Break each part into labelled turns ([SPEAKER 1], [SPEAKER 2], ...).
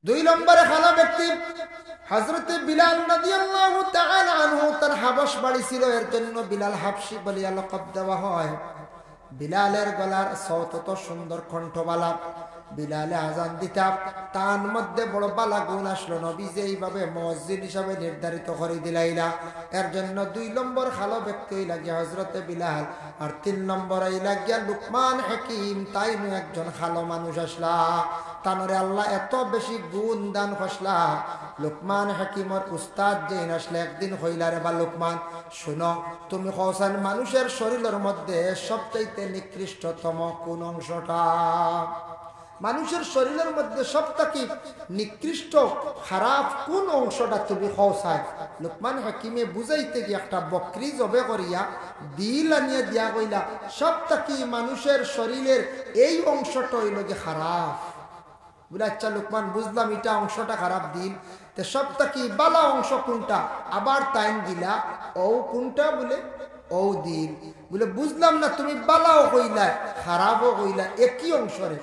[SPEAKER 1] দুই নম্বরে ভালো ব্যক্তি হযরত বিলাল রাদিয়াল্লাহু তাআলা আনহু, তার হাবশ বাড়ি ছিল, এর জন্য বিলাল হাবশী বলিয়া লকব দেওয়া হয়। বিলালের গলার সওত তো সুন্দর কণ্ঠবালা। বিলালে আজান দিতা তার মধ্যে বড় বালা গুণ আসলো, নবী যে এইভাবে মুয়াজ্জিন হিসাবে নির্ধারিত করে দিলাইলা। এর জন্য দুই নম্বর ভালো ব্যক্তি হইলা গিয়া হযরতে বিলাল। আর তিন নম্বর হইলা গিয়া লুকমান হাকিম, তাইনু একজন ভালো মানুষ আসলা। তানরে আল্লাহ এত বেশি গুণ দান করছলা। লুকমান হাকিমর উস্তাদ যেন আসলে একদিন হইলা, রে বা লুকমান শুনো, তুমি কওছেন মানুষের শরীরের মধ্যে সবচাইতে নিকৃষ্টতম কোন অংশটা? মানুষের শরীরের মধ্যে সবথেকে নিকৃষ্ট খারাপ কোন অংশটা তুমি কওছাই? লুকমান হাকিমে বুঝাইতে গিয়ে একটা বকরি জবে করিয়া দিল আনিয়ে দিয়া কইলা, সবথেকে মানুষের শরীরের এই অংশটা হইল গিয়ে খারাপ। বলে আচ্ছা লুকমান, বুঝলাম এটা অংশটা খারাপ, দিল তে সবথেকে বালা অংশ কোনটা? আবার টাইম দিলা, ও কোনটা? বলে ও দিল। বলে বুঝলাম না, তুমি বালাও কইলা খারাপও কইলা, একই অংশরে।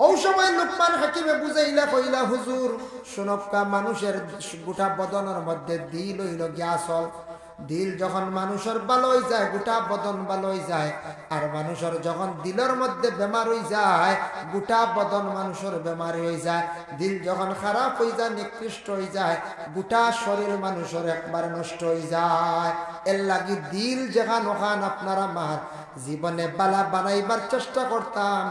[SPEAKER 1] ও সময় লুকমান হাকিমে বুঝাইলা কইলা, হুজুর শোনকা, মানুষের গোটা বদনের মধ্যে দিল হইল গ্যাসল। দিল যখন মানুষের ভালো হয়ে যায়, গোটা বদন ভালো হয়ে যায়। আর মানুষের যখন দিলের মধ্যে বেমার হয়ে যায়, গোটা বদন মানুষের বেমার হয়ে যায়। দিল যখন খারাপ হয়ে যায়, নিকৃষ্ট হয়ে যায়, গোটা শরীর মানুষের একবার নষ্ট হয়ে যায়। এর লাগি দিল যেখান ওখান আপনারা মার জীবনে বালা বানাইবার চেষ্টা করতাম,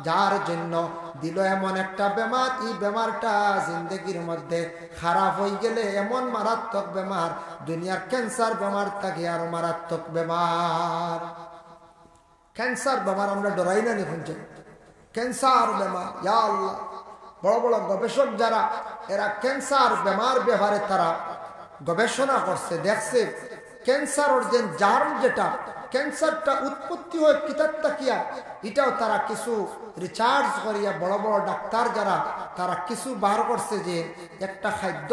[SPEAKER 1] যার জন্য দিল এমন একটা বেমার, এই বেমারটা জিন্দগির মধ্যে খারাপ হয়ে গেলে এমন মারাত্মক বেমার, দুনিয়ার ক্যান্সার বেমার থাকে আর মারাত্মক বেমার। ক্যান্সার বেমার আমরা ডরাই না নিখুন, ক্যান্সার বেমার, ইয়া আল্লাহ। বড় বড় গবেষক যারা, এরা ক্যান্সার বেমার ব্যাপারে তারা গবেষণা করছে, দেখছে ক্যান্সারের যে জার্ম, যেটা ক্যান্সারটা উৎপত্তি হয় কিতাব তাকিয়া, এটাও তারা কিছু রিসার্চ করিয়া, বড় বড় ডাক্তার যারা, তারা কিছু বার করছে যে একটা খাদ্য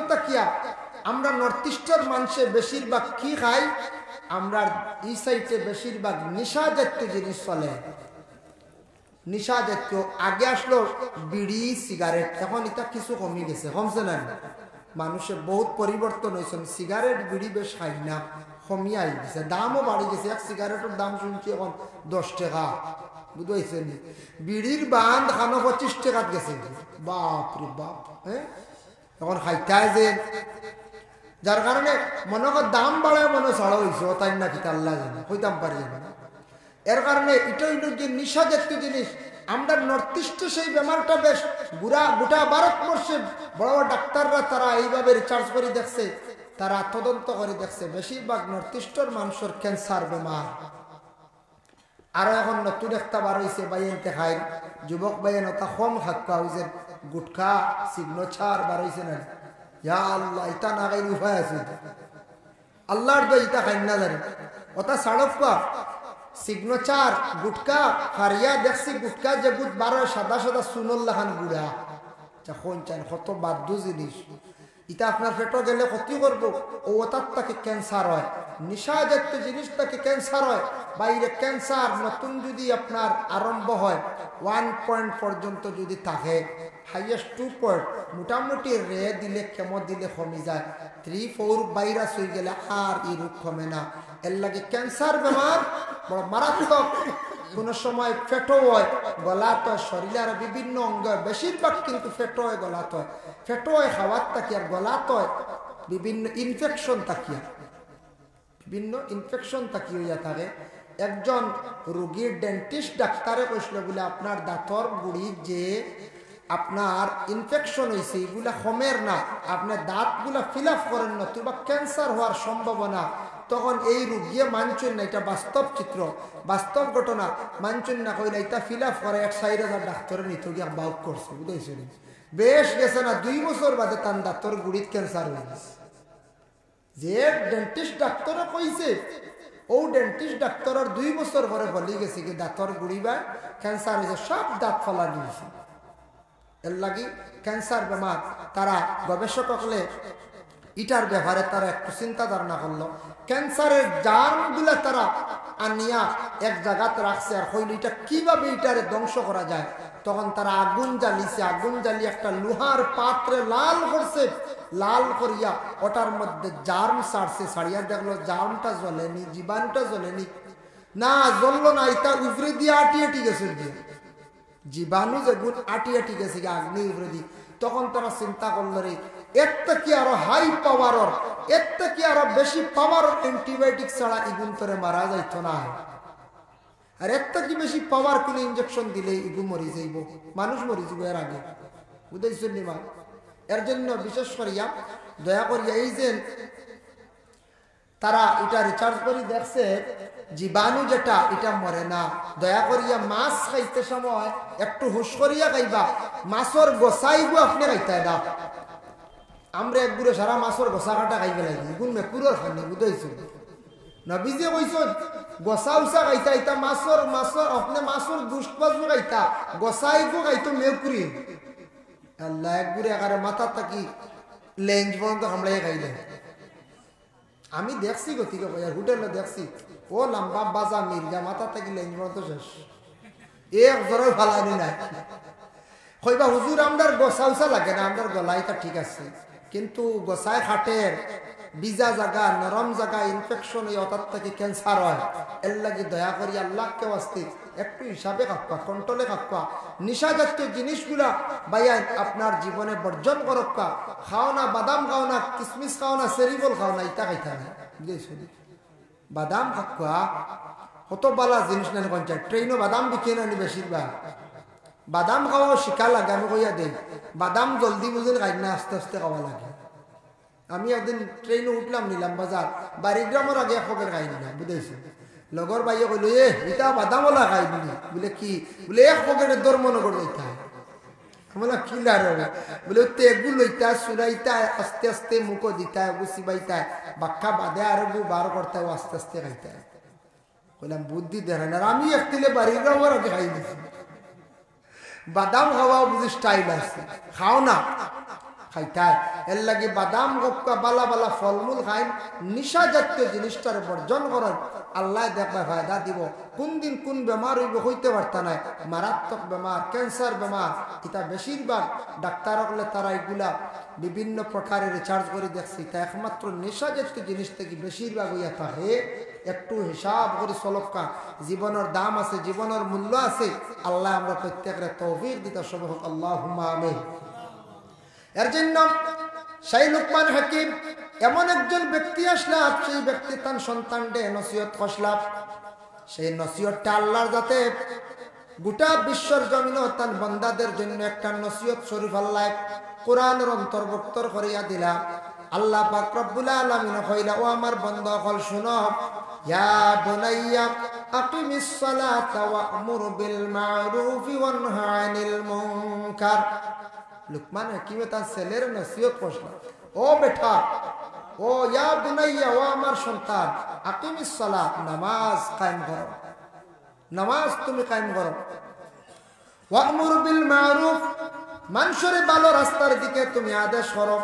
[SPEAKER 1] তাকিয়া আমরা নর্থ ইস্টের মানুষে বেশিরভাগ কি খাই? আমরা এই সাইডে বেশিরভাগ নেশা জাতীয় জিনিস চলে। নেশা জাতীয় আগে আসলো বিড়ি সিগারেট, এখন এটা কিছু কমে গেছে, কমছে না? মানুষের বহুত পরিবর্তন হয়েছে, সিগারেট বিড়ি বেশ খাই না, কমিয়ে গেছে, দামও বাড়ি গেছে। এক সিগারেটের দাম শুনছি এখন 10 টাকা, বুঝতে বিড়ির বান্ধ খানো 25 টাকাত গেছে। বাপরে বাপ, হ্যাঁ এখন খাইতে যে, যার কারণে মনে কর দাম বাড়ায় মনে ছাড়া হয়েছে, তাই না? কিতা আল্লাহ জানে, হইতাম পারি না। এর কারণে এটা হইল যে নিশা জাতীয় জিনিস। আমরা নর্থ ইস্টে সেই বেমারটা বেশ গোটা ভারতবর্ষে বড় বড় ডাক্তাররা তারা এইভাবে রিসার্চ করে দেখছে, তারা তদন্ত করে দেখছে, বেশিরভাগ নর্থ ইস্টের মানুষের ক্যান্সার বেমার। আরো এখন নতুন একটা বার হয়েছে, বাইন খাই যুবক বাইন ওটা কম খাক্কা হয়েছে, গুটখা সিগনেচার বার হয়েছে না? ইয়া আল্লাহ, ইটা না খাইলে উপায় আছে? আল্লাহর দোয়া, ইটা খাই না জানি ওটা সাড়কা সিগনেচার গুটকা হারিয়া দেখছি, গুটকা যে গুট বারো সাদা সাদা সুনল্লাহান গুড়া, যখন চান কত বাদ্য জিনিস। এটা আপনার পেটো গেলে ক্ষতি করবো, ও ওটার তাকে ক্যান্সার হয়। নিশা জাতীয় জিনিস তাকে ক্যান্সার হয়। বাইরে ক্যান্সার নতুন যদি আপনার আরম্ভ হয় 1 পয়েন্ট পর্যন্ত যদি থাকে, হাইয়েস্ট 2 পয়েন্ট, মোটামুটি রে দিলে কেমো দিলে কমে যায়, 3-4 ভাইরাস হয়ে গেলে আর এই রোগ কমে না। এর লাগে ক্যান্সার বেমার বড় মারাত্মক। কোন সময় ফেটো হয়, গলাত হয়, শরীরের বিভিন্ন অঙ্গ, বেশিরভাগ কিন্তু ফেটো হয়, গলাত হয়। ফেটো হয় খাওয়ার তাকিয়া, গলাত হয় বিভিন্ন ইনফেকশন তাকিয়ে হইয়া থাকে। একজন রোগীর ডেন্টিস্ট ডাক্তারে কইছিল, বলে আপনার দাঁতর গুড়ি যে আপনার ইনফেকশন হয়েছে, এগুলা কমের না, আপনার দাঁতগুলা ফিল আপ করেন না, তুবা ক্যান্সার হওয়ার সম্ভাবনা। তখন এই রোগীয়ে মানছেন না, এটা বাস্তব চিত্র, বাস্তব ঘটনা, মানছেন না, কইলে এটা ফিল আপ করে 1,60,000 ডাক্তারের নিতে গিয়ে বাউট করছে, বুঝেছেন? বেশ গেছে না, 2 বছর বাদে তার দাঁতর গুড়িত ক্যান্সার হয়ে গেছে। যে ডেন্টিস্ট ডাক্তারও কইছে, ও ডেন্টিস্ট ডাক্তারের 2 বছর পরে বলি গেছে কি দাঁতর গুড়ি বা ক্যান্সার হয়েছে, সব দাঁত ফলা দিয়েছে। এর লাগি ক্যান্সার বেমার তারা গবেষক হলে ইটার ব্যাপারে তারা একটু চিন্তা ধারণা করলো। ক্যান্সারের জার্মগুলা তারা আনিয়া এক জায়গাতে রাখছে, আর হইল এটা কিভাবে এটারে ধ্বংস করা যায়। তখন তারা আগুন জ্বালিয়েছে, আগুন জ্বালিয়ে একটা লোহার পাত্রে লাল করছে, লাল করিয়া ওটার মধ্যে জার্ম ছাড়ছে, ছাড়িয়া দেখলো জার্মটা জ্বলেনি, জীবাণুটা জ্বলেনি, না জ্বললো না, এটা উপরে দিয়ে আটিয়ে গেছে, জীবাণু যেগুলো আটিয়ে গেছে আগ্নি উপরে দিয়ে। তখন তারা চিন্তা করলো রে এর থেকে আরো হাই পাওয়ার, এর থেকে আরো বেশি পাওয়ার অ্যান্টিবায়োটিক ছাড়া ইগুন তোরে মারা যাইতো না, আর এর থেকে বেশি পাওয়ার কোন ইঞ্জেকশন দিলে ইগু মরি যাইব, মানুষ মরি যাব এর আগে, বুঝাইছেন নি মা? এর জন্য বিশেষ করিয়া দয়া করিয়া এই যে তারা এটা রিচার্জ করে দেখছে জীবাণু যেটা এটা মরে না, দয়া করিয়া মাছ খাইতে সময় একটু হুশ করিয়া খাইবা, মাছর গোসাইগু আপনি খাইতে না, আমরা একগুলো সারা মাছর গোসা কাটা খাইবে লাগি, গুণ মেকুরের খানি, বুঝাইছো? নবীজে কইছেন গোসা উসা খাইতা, এটা মাছর আপনি মাছর দুষ্ট বাজু খাইতা, গোসাইগু খাইতো মেকুরি, আল্লাহ একগুলো একারে মাথা থাকি লেঞ্জ পর্যন্ত কামড়াই খাইলে। আমি দেখছি গতিকে হোটেলে দেখছি, ও লম্বা বাজা মির্গা মাথা থেকে লেঞ্জ পর্যন্ত শেষ, এক জ্বর ফালানি নাই। কইবা হুজুর আমরার গোসা উসা লাগে না, আমরার গলাইটা ঠিক আছে, কিন্তু গোসায় খাটের বিজা জায়গা, নরম জায়গা ইনফেকশন এই অতার থেকে ক্যান্সার হয়, এর লাগে দয়া করি আল্লাহকে ওয়াস্তে একটু হিসাবে কাকা, কন্ট্রোলে কাকা, নিশা জাতীয় জিনিসগুলা ভাইয়া আপনার জীবনে বর্জন করক্কা, খাও না বাদাম খাও না, কিসমিস খাও না, সেরিবল খাও না, ইটা খাইতা না, বুঝেছি? বাদাম কাকা কত বালা জিনিস নেন কঞ্চায়, ট্রেনও বাদাম বিকে না বেশিরভাগ, বাদাম খাওয়া শিখা লাগে, আমি কইয়া দেই বাদাম জলদি বুঝে খাই না, আস্তে আস্তে খাওয়া লাগে। আমি একদিন ট্রেনে উঠলাম নিলাম বাজার, বাড়িগ্রামের আগে এক পকেট খাই নিলাম, বুঝেছি? লগর ভাইয়ে কইল এটা বাদামওয়ালা খাই দিলি, বলে কি, বলে এক পকেটের দর মনে করে লইতে হয়, বলে কি লার বলে তেগুলো লইতা সুরাইতা আস্তে আস্তে মুখো দিতা গুছি বাইতা বাক্কা বাদে আর বার করতে আস্তে আস্তে খাইতে, কইলাম বুদ্ধি দেখান, আর আমি একদিলে বাড়িগ্রামের আগে খাই দিছি। বাদাম খাওয়া বুঝি স্টাইল আছে, খাও না খাইতায়, এর লাগে বাদাম গক্কা বালা বালা ফলমূল খাই, নিশা জাতীয় জিনিসটার বর্জন করেন, আল্লাহ দেখবা ফায়দা দিব। কোন দিন কোন বেমার হইব হইতে পারতা নাই, মারাত্মক বেমার, ক্যান্সার বেমার, এটা বেশিরভাগ ডাক্তার হলে তারা এগুলা বিভিন্ন প্রকারের রিচার্জ করে দেখছি, তা একমাত্র নেশা জাতীয় জিনিস থেকে বেশিরভাগ হইয়া থাকে। একটু হিসাব করে চলক্কা, জীবনের দাম আছে, জীবনের মূল্য আছে, আল্লাহ আমরা প্রত্যেকের তৌফিক দিতে সব হোক, আল্লাহুম্মা আমিন। এর জন্য সেই লুকমান হাকিম এমন একজন ব্যক্তি আসলাম, সেই ব্যক্তি তার সন্তানকে নসিহত করলাম, সেই নসিহতটা আল্লাহর যাতে গোটা বিশ্বর জমিন তার বান্দাদের জন্য একটা নসিহত শরীফ আল্লাহ কোরআনের অন্তর্ভুক্ত করিয়া দিলা। আল্লাহ পাক রব্বুল আলামিন কইলা, ও আমার বান্দা হল শুনো, ইয়া বুনাইয়া আকিমিস সালাতা ওয়া'মুর বিল মা'রুফি ওয়ানহা আনিল মুনকার। লুকমান হাকিমে তার ছেলের নসিহত করলেন, ও বেটা, ও ইয়া বুনাইয়া, ও আমার সন্তান, আকিমিস সালাত, নামাজ কায়েম করো, নামাজ তুমি কায়েম করো, ওয়া'মুর বিল মা'রুফ, মানুষের ভালো রাস্তার দিকে তুমি আদেশ করো,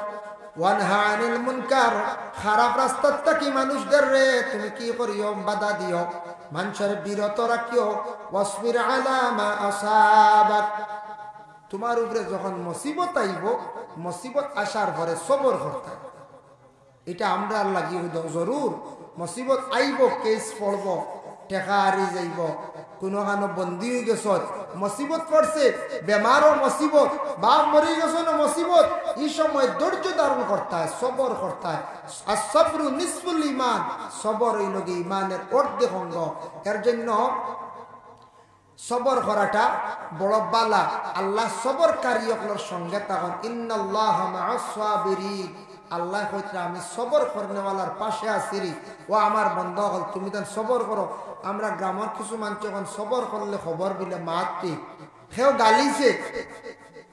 [SPEAKER 1] ওয়ানহা আনিল মুনকার, খারাপ রাস্তার থেকে মানুষদের রে তুমি কি করিও, বাধা দিও, মানুষের বিরত রাখিও, ওয়াসবির আলা মা আসাবাক, তোমার উপরে যখন মুসিবত আইব, মুসিবত আসার পরে সবর করতে, এটা আমরা লাগি জরুর। মুসিবত আইব, কেস পড়ব, টেকা হারি যাইব, কোনো কানো বন্দী হয়ে গেছ, মুসিবত পড়ছে, বেমারও মুসিবত, বাপ মরে গেছ না মুসিবত, এই সময় ধৈর্য ধারণ করতে হয়, সবর করতে হয়। আর সবরু নিসফুল ঈমান, সবর এই লগে ঈমানের অর্ধেক অঙ্গ। এর জন্য সবর করাটা বড় বালা, আল্লাহ সবরকারীদের সঙ্গে তখন ইন্নাল্লাহা মা'আস সাবিরিন, আল্লাহ কইতে আমি সবর করনেওয়ালার পাশে আছি, ও আমার বান্দা হল তুমি তান সবর করো। আমরা গ্রামের কিছু মানুষ যখন সবর করলে খবর বিলে মাতি, সেও গালিছে,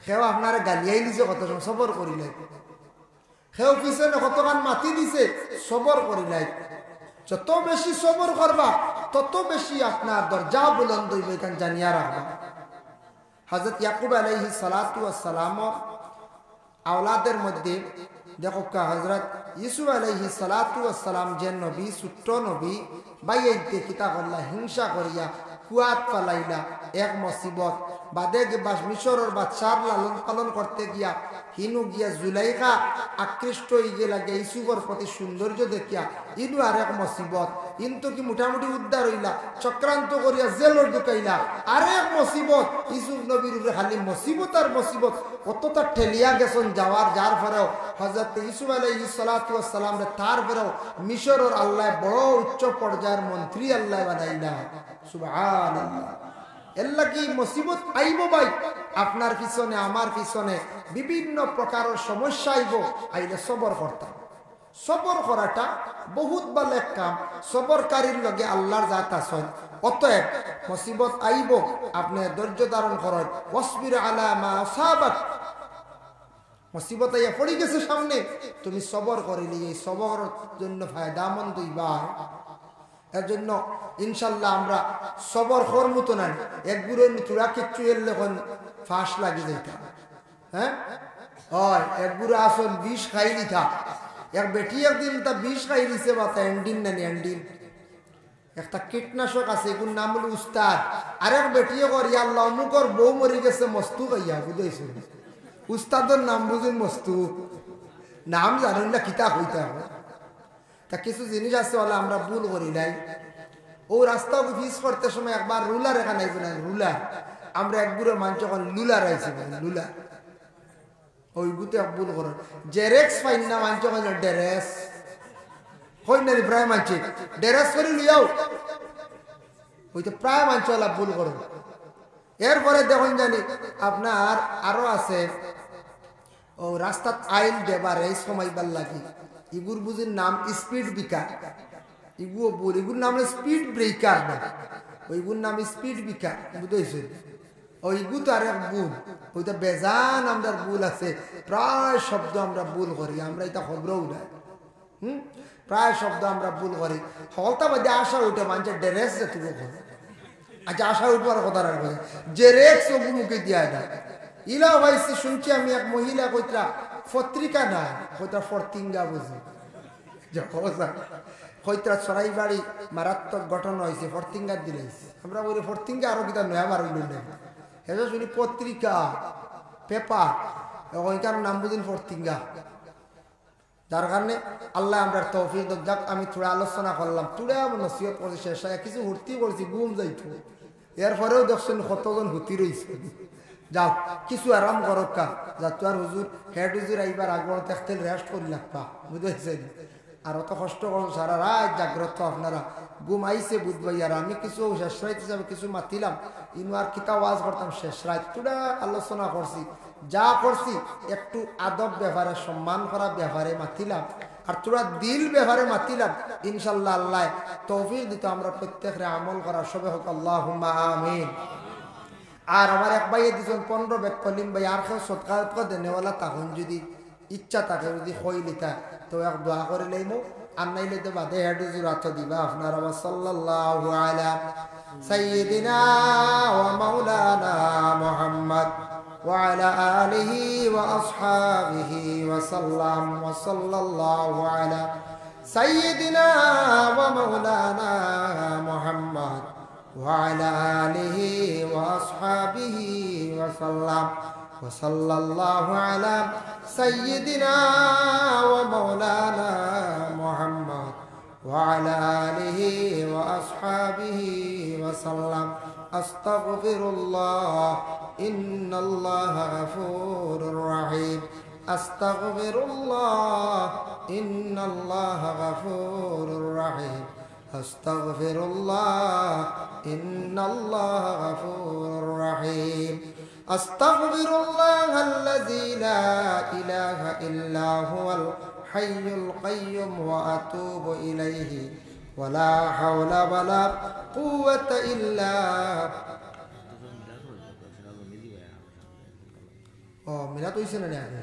[SPEAKER 1] সেও আপনার গালিয়াই দিছে, কত সবর করিলে, সেও পিছনে কতক্ষণ মাতি দিছে, সবর করিলাই। যত বেশি সবর করবা তত বেশি আপনার দরজা বুলন্দ হইবে, এখানে জানিয়া রাখবা। হযরত ইয়াকুব আলাইহিস সালাতু ওয়াস সালাম আওলাদের মধ্যে দেখো, হযরত ইউসুফ আলাইহিস সালাতু ওয়াস সালাম যে নবী, ছোট্ট নবী, বাইতে কিতা করলা, হিংসা করিয়া কুয়াত পালাইলা, এক মুসিবত বাদে মিশরের বাদশার লালন পালন করতে গিয়া হিনু গিয়া জুলাইখা আকৃষ্ট হয়ে গেলা ইসুফর প্রতি সৌন্দর্য দেখিয়া ইনু আরেক মুসিবত কিন্তু কি মোটামুটি উদ্ধার হইলা চক্রান্ত করিয়া জেলর ঢুকাইলা আরেক মুসিবত ইসুফ নবীর উপরে খালি মুসিবত আর মুসিবত কতটা ঠেলিয়া গেছেন যাওয়ার যার পরেও হযরত ইউসুফ আলাইহিস সালাতু ওয়াস সালাম রে তার পরেও মিশরের আল্লাহ বড় উচ্চ পর্যায়ের মন্ত্রী আল্লাহ বানাইলা সুবহানাল্লাহ। এল্লা কি মুসিবত আইব ভাই আপনার পিছনে আমার পিছনে বিভিন্ন প্রকারের সমস্যা আইব আইলে সবর করতাম। সবর করাটা বহুত ভালো এক কাম, সবরকারীর লগে আল্লাহর জাত আছেন। অতএব মুসিবত আইব আপনি ধৈর্য ধারণ করেন, ওয়াসবির আলা মা আসাবাক। মুসিবত আইয়া পড়ে গেছে সামনে, তুমি সবর করিলি, এই সবরের জন্য ফায়দামন্দ হইবা। এর জন্য ইনশাল্লাহ আমরা সবর করমু তো না, এক গুড়ের চূড়া কিচ্ছু এলে এখন ফাঁস লাগে যেটা। হ্যাঁ হয় এক গুড়ে আসন বিষ খাই দিতা, এক বেটি একদিন তা বিষ খাই দিছে বা তা এন্ডিন না এন্ডিন একটা কীটনাশক আছে এগুর নাম হলো উস্তাদ। আরেক বেটিয়ে কর আল্লাহ অমুকর বউ মরি গেছে মস্তু খাইয়া বুঝাইছে, উস্তাদের নাম বুঝুন মস্তু, নাম জানুন না কিতা হইতে হবে। তা কিছু জিনিস আছে বলে আমরা ভুল করি নাই। ও রাস্তা ফিস করতে সময় একবার রুলার এখানে আইব না, রুলার আমরা একগুলো মানুষ যখন লুলার আইছি লুলার ওই বুতে এক ভুল করেন। জেরেক্স ফাইন না মানুষ যখন ডেরেস হই না প্রায় মানছে ডেরেস করে লিয়াও, ওই তো প্রায় মানুষ ভুল করেন। এরপরে দেখুন জানি আপনার আরো আছে ও রাস্তাত আইল দেবার এই সময়বার লাগি ইগুর বুঝির নাম স্পিড ব্রেকার, ইগুও বল ইগুর নাম স্পিড ব্রেকার না, ওইগুর নাম স্পিড ব্রেকার বুঝেছে। ওইগু তো আর এক ভুল, ওইটা বেজান আমরা ভুল আছে, প্রায় শব্দ আমরা ভুল করি, আমরা এটা খবরও নাই। প্রায় শব্দ আমরা ভুল করি। হলতা বাদে আসা উঠে মানুষের ড্রেস যে তুলো করে, আচ্ছা আসা উঠবার কথা রাখবো যে রেক্স ওগু মুখে দিয়া যায় ইলা ভাইছি। শুনছি আমি এক মহিলা কইতা পত্রিকা না কইতা ফরতিঙ্গা বুঝি কইতা সরাই বাড়ি মারাত্মক ঘটনা হয়েছে ফরতিঙ্গার দিলাইছে। আমরা বলি ফরতিঙ্গা আরো কিতা নয়া মারইল না, এটা শুনি পত্রিকা পেপার ওইখান নাম বুঝিন ফরতিঙ্গা। যার কারণে আল্লাহ আমরা তৌফিক দাক। আমি থোড়া আলোচনা করলাম, তুড়া নসিহত করছি, শেষ কিছু হুর্তি করছি ঘুম যাইতো, এরপরেও দেখছেন কতজন হুতি রয়েছে। যাও কিছু আরাম করক কা যা তো আর হুজুর হেড হুজুর আইবার আগর দেখতে রেস্ট করি লাগবা বুঝেছেন। আর অত কষ্ট করুন সারা রাত জাগ্রত আপনারা ঘুম আইসে বুঝবাই। আর আমি কিছু শেষ রাত হিসাবে কিছু মাতিলাম, ইনু আর কিতা ওয়াজ করতাম শেষ রাত তুড়া আলোচনা করছি, যা করছি একটু আদব ব্যাপারে সম্মান করা ব্যাপারে মাতিলাম, আর তোরা দিল ব্যাপারে মাতিলাম। ইনশাল্লাহ আল্লাহ তৌফিক দিত আমরা প্রত্যেকরে আমল করা সবে হোক আল্লাহুম্মা আমিন। আর আমার এক ভাইয়ে দিচ্ছেন 15 ব্যাগ কলিম ভাই, আর কেউ সৎকার দেনেওয়ালা তখন যদি ইচ্ছা থাকে যদি হই লিখা তো এক দোয়া করে লইমো, আর নাইলে তো বাদে হেডুজুর হাত দিবা আপনার। সাল্লাল্লাহু আলা সাইয়্যিদিনা ওয়া মাওলানা মুহাম্মদ ওয়া আলা আলিহি ওয়া আসহাবিহি ওয়া সাল্লাম ওয়া সাল্লাল্লাহু আলা সাইয়্যিদিনা ওয়া মাওলানা মুহাম্মদ ওয়া আলা আলিহি ওয়া আসহাবিহি ওয়া সাল্লাম ওয়া সাল্লাল্লাহু আলা সাইয়্যিদিনা ওয়া মাওলানা মুহাম্মদ ওয়া আলা আলিহি ওয়া আসহাবিহি ওয়া সাল্লাম। আস্তাগফিরুল্লাহ ইন্নাল্লাহা গফুরুর রহিম। আস্তাগফিরুল্লাহ ইন্নাল্লাহা গফুরুর রহিম। আস্তাগফিরুল্লাহ ইন্নাল্লাহা গফুরুর রহিম। আস্তাগফিরুল্লাহাল্লাযী লা ইলাহা ইল্লা হুয়াল হাইয়ুল কাইয়্যুম ওয়া আতুবু ইলাইহি ওয়া লা হাওলা ওয়া লা কুওয়াতা ইল্লা মিলাদ হইছে না আগে।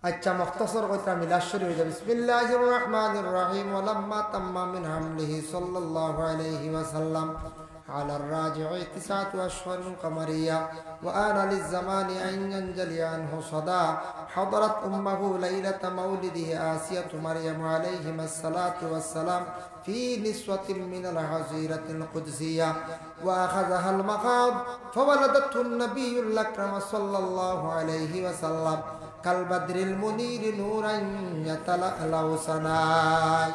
[SPEAKER 1] আচ্ছা মুখতাসর কইতা মিলাদ শুরু হয়ে যাবে। বিসমিল্লাহির রহমানির রহিম। ওয়া লাম্মা তাম্মা মিন হামলিহি সাল্লাল্লাহু আলাইহি ওয়া সাল্লাম على الراجع 9 أشهر قمرية وآن للزمان أن ينجلي عنه صدى حضرت أمه ليلة مولده آسية مريم عليهما الصلاة والسلام في نسوة من الحظيرة القدسية وأخذها المخاض فولدته النبي الأكرم صلى الله عليه وسلم كالبدر المنير نورا يتلألأ سناي